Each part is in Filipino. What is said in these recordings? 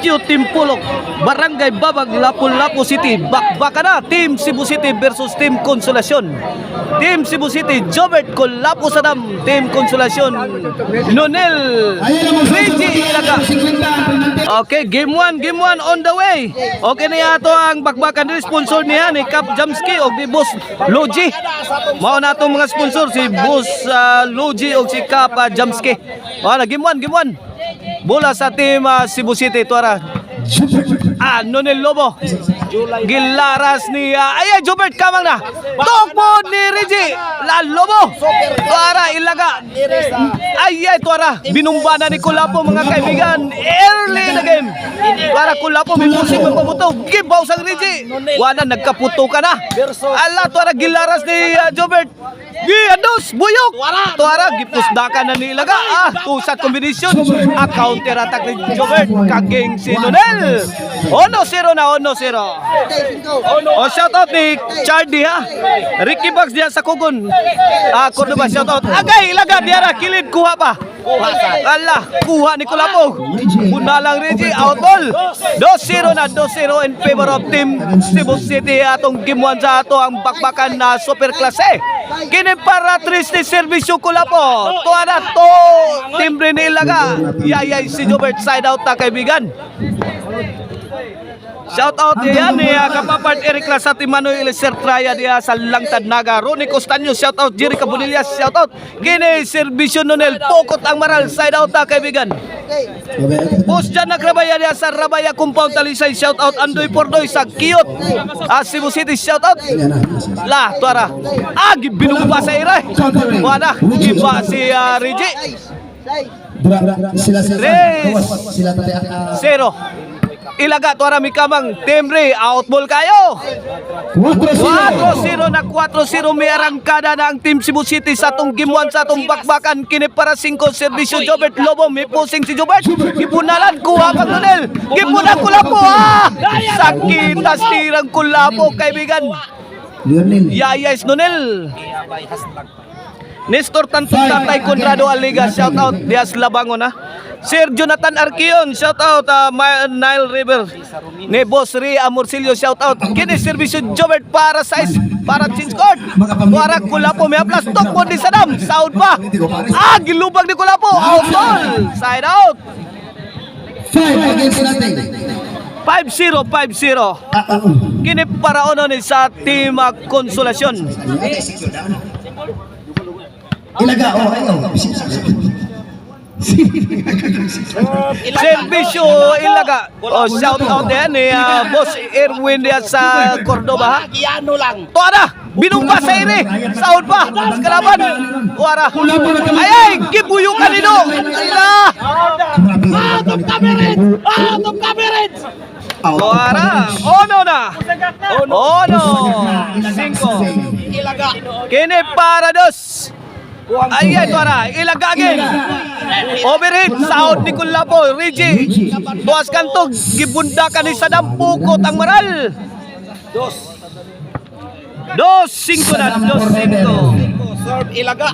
Sitio Timpulok, Barangay Babag, Lapu-Lapu City. Bakbaka na, Team Cebu City versus Team Consolacion. Team Cebu City, Jobert Lapu Sadam, Team Consolacion, Nonel Reggie Ilaga. Okay, game 1 on the way. Okay na yato ang bakbakan ni sponsor niya ni Cap Jamski o ni Boss Logi. Mao na itong mga sponsor si Boss Logi o si Cap Jamski. Wala, game 1. Bola sa team Cebu City, tuara. Nonel Lobo. Gilaras ni Jobert kamang na. Tokpo ni Reggie. Lobo. Tuara Ilaga. Tuara. Binumba na ni Kulapo mga kaibigan. Early na game. Tuara Kulapo may pusing magpaputo. Gibaw sang Reggie. Wala nagkaputo ka na. Tuara gilaras ni Jobert. Giados buyok. Tuara gipusdakan na ni Ilaga. Tusat kombinasyon. Counter attack ni Jobert. Kaging si Nonel. 1-0 na 1-0. Shout out ni Chardy ha. Ricky Bugs diya sa Kugon. Cordoba shout out. Agay Ilaga diya ra kilid kuha pa. Kuha ni Kulapo. Muna lang Reggie out ball. 2-0 na 2-0 in favor of Team Cebu City. Atong game 1 sa ato ang bakbakan na super klase. Kini para triste servisyo Kulapo. Tuwa na to timbre ni Ilaga. Yayay si Jobert side out ta kaibigan. Shout out diyan ni kapapart Eric Lasati Manuel Sertraya diya sa Langtad Naga. Ronnie Costaño shout out. Jerry Cabunillas shout out. Kini servisyo Nonel pokot ang maral side out ta kaibigan. Boss dyan nagrabaya diya sa Rabaya Compound Talisay shout out. Andoy Pordoy sa Kiyot Cebu City shout out. Tuara binumpa sa Iray. Wala iba si Reggie. 0 Ilaga tuara mi kamang timbre outball kayo. 4-0 na 4-0 may arangkada na ang Team Cebu City sa atong game 1 sa atong bakbakan. Kini para 5 servisyo Jobert Lobo may pusing si Jobert. Gipunalan kuha pag Nonel. Gipunan Kulapo sakit tastirang Kulapo kaibigan. Yayas Nonel. Nestor Tantong Tatay Conrado Aliga shout out Dias Labangon ha. Sir Jonathan Arquion shout out Nile River ni Boss Ri Amorcillo shout out. Kini servisyo Jobert para size para change court. Tuara Kulapo may plus top mo di Sadam sound pa. Gilubag ni Kulapo out ball side out. 5-0 kini para ono ni sa Team Consolacion. Ilaga Servisyo Ilaga. Shout out yan ni Boss Erwin diya sa Cordoba. Tuara binumpa sa iri. Sound pa kalaban. Tuara gibuyo kanino. Out of coverage. Tuara Ono 5 kini para 2. Tuara Ilaga again. Overhead sound ni Kulapo Reggie. Tuas kantog gibundakan ni Sadam pukot ang maral. 2-5 na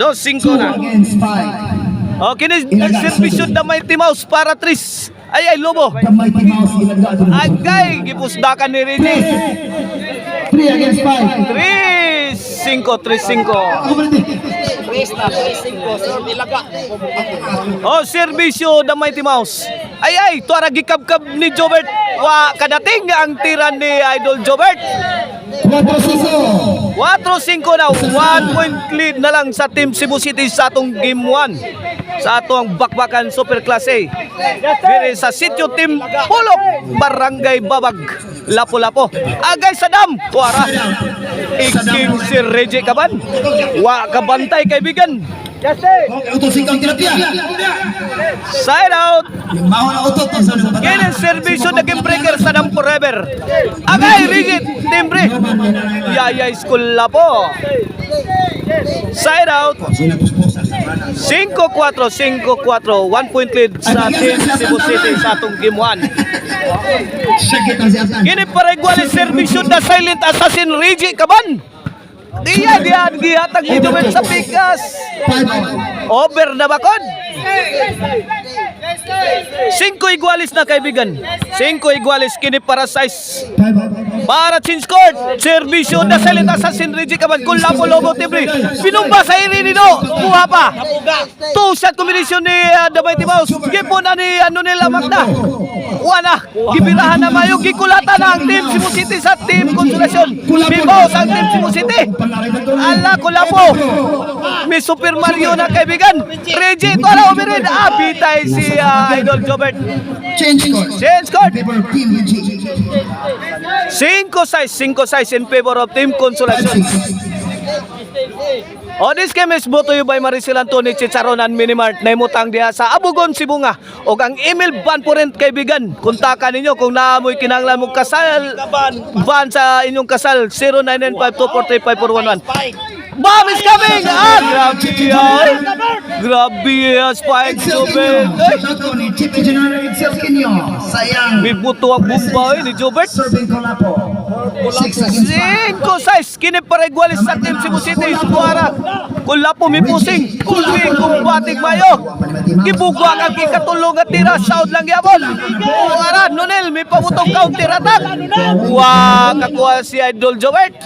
2-5 na. Kini servisyo na Mighty Mouse para 3. Lobo. Agay gipusdakan ni Reggie. 3-5. Servisyo the Mighty Mouse. Tuara gikabkab ni Jobert. Kadating ang tiran ni Idol Jobert. 4-5 na 1 point lead na lang sa Team Cebu City sa atong game 1 sa atong bakbakan super klase. Diri sa Sitio Timpulok, Barangay Babag, Lapu-Lapu. Agay Sadam. Tuara iking si Reggie kaban. Kabantay kaibigan. Side out. Kini servisyo na game breaker Sadam forever. Agay Reggie timbre. Yayay Kulapo. Side out. 5-4 1 point lead sa Team Cebu City sa atong game 1. Kini para igual servisyo na silent assassin Reggie kaban. Diyan gihatag ni Jobert sa pikas. Over na bakod. 5 igualis na kaibigan. 5 igualis kini para size. Para change court. Servisyo na salita sa Sinrigi Kaban. Kulapo Lobo Tibri. Pinumba sa iri ni Do. Buha pa. 2-shot combination ni The Mighty Mouse. Gipo na ni nila Magda. Wana. Gibirahan na mayo. Gikulatan ang Team Cebu City sa Team Consolasyon. Bibaw sa Team Cebu City. Ala Kulapo. May Super Mario na kaibigan. Reggie. Ito na umirin. Bitay si Idol Jobert. Change court. Change court. Favor of Team Reggie. 5-6 in favor of Team Consolation. O this game is brought to you by Maricel Antoni Chicharon and Minimart na imutang diha sa Abugon, Sibunga. O ang email ban po rin kaibigan. Kontakan ninyo kung naamoy kinanglan mong kasal. Ban sa inyong kasal 0995-243-5411. Bomb is coming! Grabe yan! Grabe yan! Spike Jobert! Shot ko ni Chief Engineer Excel Kinyo. Sayang. May buto ang bumbay ni Jobert. Serving Kolapo. 6 against 5. 5-6 kini para igualis sa Team Cebu City. Suara. Kulapo may pusing. Kulwing kumbating mayo. Gibugwa ang ikatulong at tira. Sound lang yapon. Suara. Nonel may pamutong counter attack. Kakuha si Idol Jobert.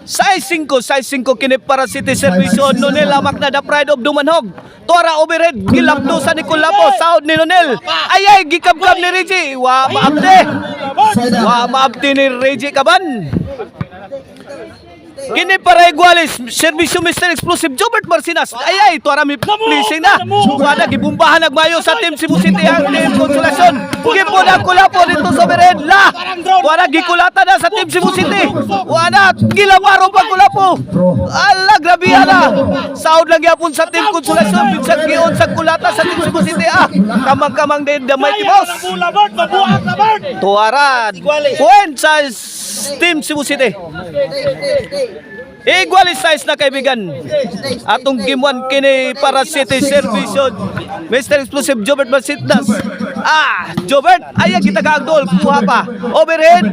Size 5 kini para City Servisyo. Nonel amak na the pride of Dumanhog. Tora overhead gilapdo sa ni Kulapo. Sound ni Nonel. Ayay gikabkab ni Reggie. Maabdi ni Reggie Kaban. Kini para igualis. Servisyo Mr. Explosive Jobert Marcinas. Ayay tora mi pleasing na. Wala gibumbahan nagmayo sa Team Cebu City ang Team Consolasyon. Gipo na Kulapo dito sa overhead. Wala gikulata na sa Team Cebu City. Wala gilabaro pa Kulapo. Ala grabe na. Sound lang yapon sa Team Consolasyon. Binsag giyon sa kulata sa Team Cebu City. Kamang-kamang din the Mighty Mouse. Tuaran. Point sa Team Cebu City. Igualis size na kaibigan. Atong game 1 kini para City Servisyo. Mr. Explosive Jobert Marcinas. Jobert. Ayan kita kaagdol. Kuha pa. Overhead.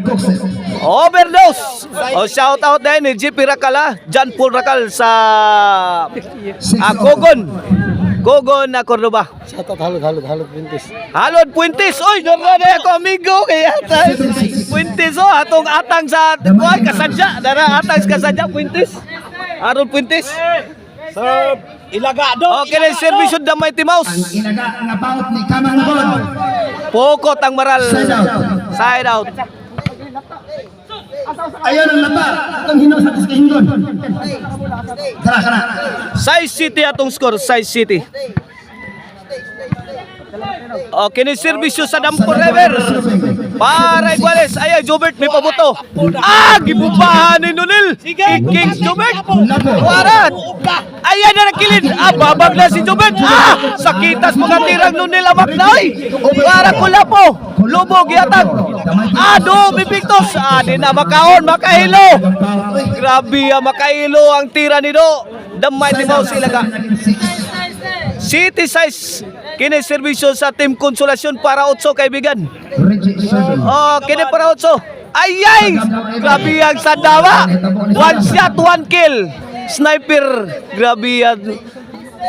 Overdose. Shout out din ni JP Rakala. John Paul Rakal sa Gogon na Cordoba. Halot Puentes. Halod Puentes. Oy, dara na ako amigo kaya Puentes atong atang sa kasadya. Dara atang sa kasadya Puentes. Harold Puentes. Sir, ilaga do. Okay, na servisyo the Mighty Mouse. Ang inaga nga baut ni Kamangon. Pokot ang maral. Side out. Ayun ang lapa. Itong hinaw sa Tiskahinggon. Kara. Size City atong score. Size City. Okay, ni servisyo sa Dampor River. Para iguales. Ay, Jobert may pabuto. Gibumbahan ni Nonel. Kings Jobert. Warat. Ayan na nakilid. Babag na si Jobert. Sakitas mga tirang Nonel amak na. Para Kulapo. Lobo giatag. Bibigtos. Di na makaon, makahilo. Grabe, makahilo ang tira ni Do. The Mighty Mouse ilaga. City size. Kini servisyo sa Team Consolasyon para 8 kaibigan. Kini para 8. Ayay! Grabe ang sandawa. 1 shot, 1 kill. Sniper. Grabe ang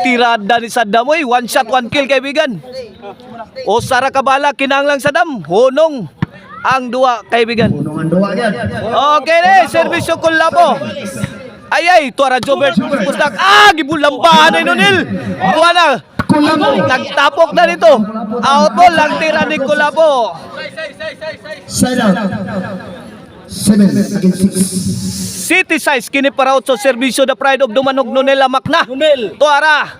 tirada ni Saddam. 1 shot, 1 kill kaibigan. O Sara Kabala, kinanglang Saddam. Hunong ang 2 kaibigan. Unong ang duwa yan. Okay na, servisyo Kulapo. Ayay, tuara Jobert. Pustak. Gibulambahan na Nonel. Buwan na. Nagtapok na nito. Auto lang tira ni Kulapo. Side out. 7 against 6. City size kini para 8 servisyo the pride of Dumanog Nonel amak na. Tuara.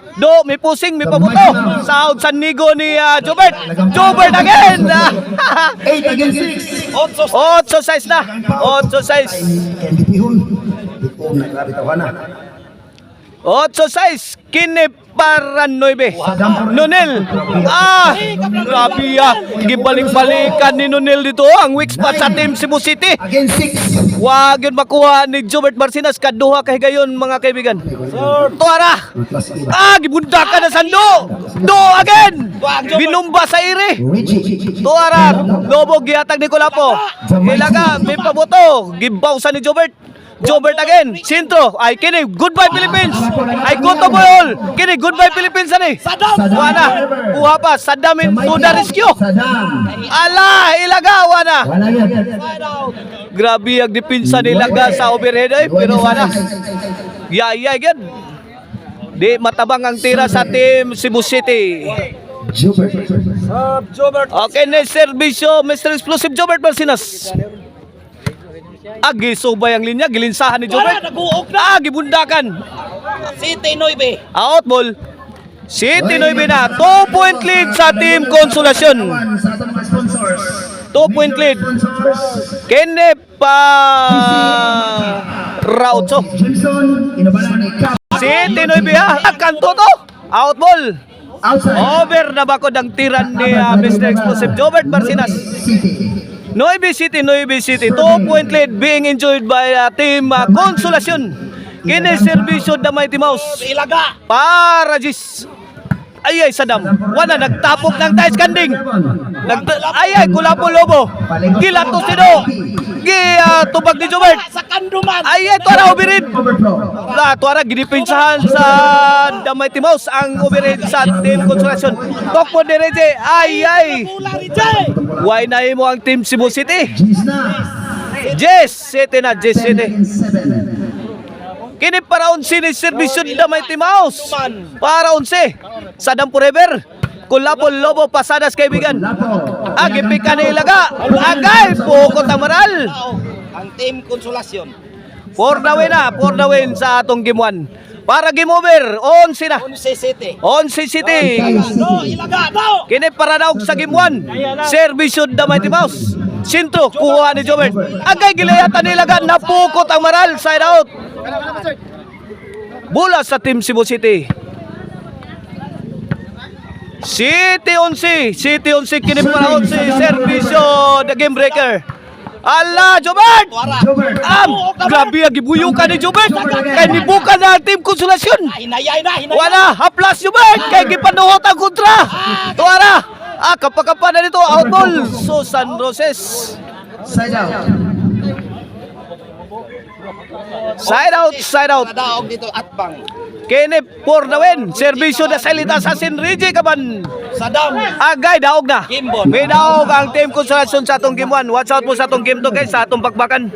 May pusing, may pabuto. Sound San Nigo ni Jobert. Jobert again. 8 against 6. 8 size na. 8 size. Grabe tawanan. 8 size kini para 9. Nonel. Grabe gibalik-balikan ni Nonel dito ang weak spot sa Team Cebu City. Against 6. Wag yun makuha ni Jobert Marcinas kaduha kay gayon mga kaibigan. Tuara. Gibundakan na sando. Do again. Binumba sa iri. Tuara. Lobo gihatag ni Kulapo. Ilaga may paboto. Gibaw sa ni Jobert. Jobert again. Sintro. Ay, kini. Goodbye, Philippines. Ay, go to boy. Kini. Goodbye, Philippines. Ani. Wana. Kuha pa. Saddam to the rescue. Saddam. Ala, ilaga. Wana. Wala yan. Grabe ang dipinsa ni Ilaga sa overhead. Ay, pero wana. Yay, gan. Di matabang ang tira sa team Cebu City. Jobert. Jobert. Okay, next servisyo, Mr. Explosive Jobert Marcinas. Agi, subay ang linya, gilinsahan ni Jobert. Naguok na. Gibundakan. City Noibe. Out ball. City 9 na. 2-point lead sa team Consolacion. Sa ating mga sponsors. 2-point lead. Sponsors. Kene pa Raucho. Jameson. Inabalan ni Cap. City 9 ha. Kanto to. Out ball. Outside. Over na ba ko ng tiran ni Mr. Explosive Jobert Marcinas. City. 9 City, 2-point lead being enjoyed by team Consolacion. Kini servisyo the Mighty Mouse. Ilaga. Para Jis. Ay, Saddam. Wala, nagtapok ng tais kanding. Ay, kulapo lobo. Gilato sido. Tubag ni Jobert. Sa kanduman. Ay, tuara ubirin. Overflow. Tuara ginipinsahan sa the Mighty Mouse ang ubirin sa team Consolacion. Tokpo diretso. Ay. Why na mo ang team Cebu City? Gis na. Jess City na, Jess City. 7. Kini para 11 ni servisyo ni the Mighty Mouse. Para 11. Saddam forever. Kulapo lobo pasadas kaibigan. Lapo. Agi pika ni Ilaga. Agay pukot ang maral. Ang team Consolacion. For the win sa atong game 1. Para game over, 11 na. 11 City. 11 City. No, ilaga. No. Kini para daw sa game 1. Servisyo the Mighty Mouse. Sintro, kuha ni Jobert. Agay gilayatan ni Ilaga. Napukot ang maral. Side out. Bola sa team Cebu City. City 11 kini para 11 servisyo the game breaker. Ala Jobert. Jobert. Grabe ang gibuyukan ni Jobert. Kay nibukan na ang team Consolacion. Hinayay na. Wala, haplas Jobert. Kay gipanuhot ang kontra. Tuara. Kapakapan na nito. Out ball. Susan Roses. Side out. Side out. Nadaog dito at bang. Kini for the win. Servisyo na Silent Assassin Reggie Kaban. Saddam. Agay, daog na. Gimbon. May daog ang team Consolacion sa atong game 1. Watch out po sa atong game 2 guys, sa atong bakbakan.